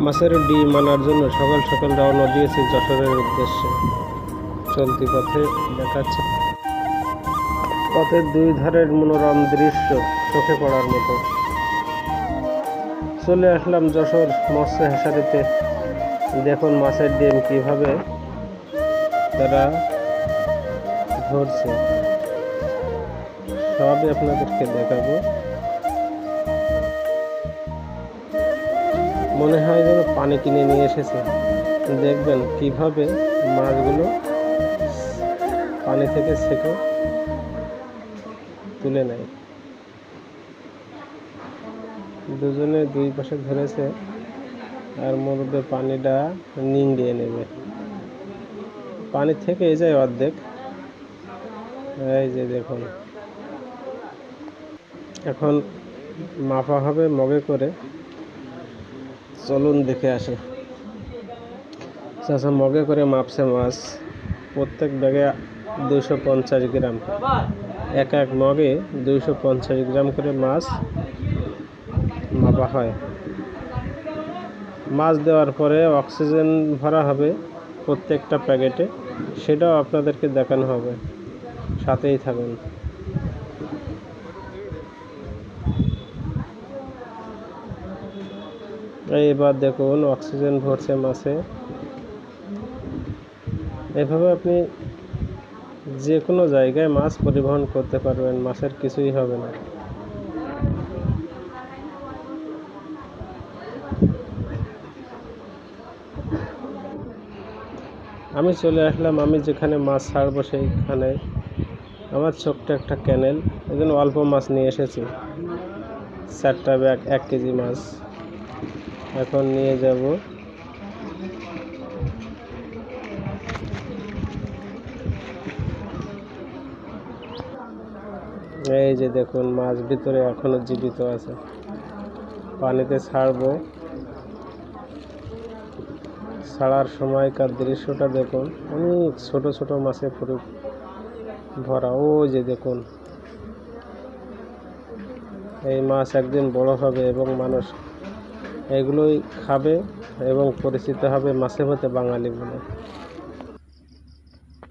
মাছের ডিম আনার জন্য সকাল সকাল রওনা দিয়েছি যশোরের উদ্দেশ্যে। চলতি পথে দেখাচ্ছে পথের দুই ধারের মনোরম দৃশ্য চোখে পড়ার মতো। চলে আসলাম যশোর মৎস্য হ্যাচারিতে। দেখুন মাছের ডিম কিভাবে তারা ধরছে, সবই আপনাদেরকে দেখাবো। মনে হয় যেন পানি কিনে নিয়ে এসেছে। দেখবেন কিভাবে মাছগুলো পানি থেকে ছেঁকে তুলে নেয়। দুজনে দুই পাশে ধরেছে আর মধ্যে পানিটা নিংড়িয়ে নেবে। পানি থেকে যায় অর্ধেক। এই যে দেখুন, এখন মাপা হবে মগে করে। চলুন দেখে আসে। চাচা মগে করে মাপছে মাছ। প্রত্যেক ব্যাগে 250 গ্রাম, এক এক মগে 250 গ্রাম করে মাছ মাপা হয়। মাছ দেওয়ার পরে অক্সিজেন ভরা হবে প্রত্যেকটা প্যাকেটে, সেটাও আপনাদেরকে দেখানো হবে, সাথেই থাকুন। এবার দেখুন অক্সিজেন ভরছে মাছে। এভাবে আপনি যে কোনো জায়গায় মাছ পরিবহন করতে পারবেন, মাছের কিছুই হবে না। আমি চলে আসলাম, আমি যেখানে মাছ ছাড়বো সেইখানে। আমার ছোট্ট একটা ক্যানেল, এই জন্য অল্প মাছ নিয়ে এসেছি। 4টা ব্যাগ 1 কেজি মাছ এখন নিয়ে যাব। এই যে দেখুন মাছ ভিতরে এখনো জীবিত আছে। পানিতে ছাড়বো, ছাড়ার সময়কার দৃশ্যটা দেখুন। অনেক ছোট ছোট মাছে পুরো ভরা। ও যে দেখুন, এই মাছ একদিন বড় হবে এবং মানুষ এগুলোই খাবে এবং পরিচিত হবে মাছে ভাতে বাঙালি বলে।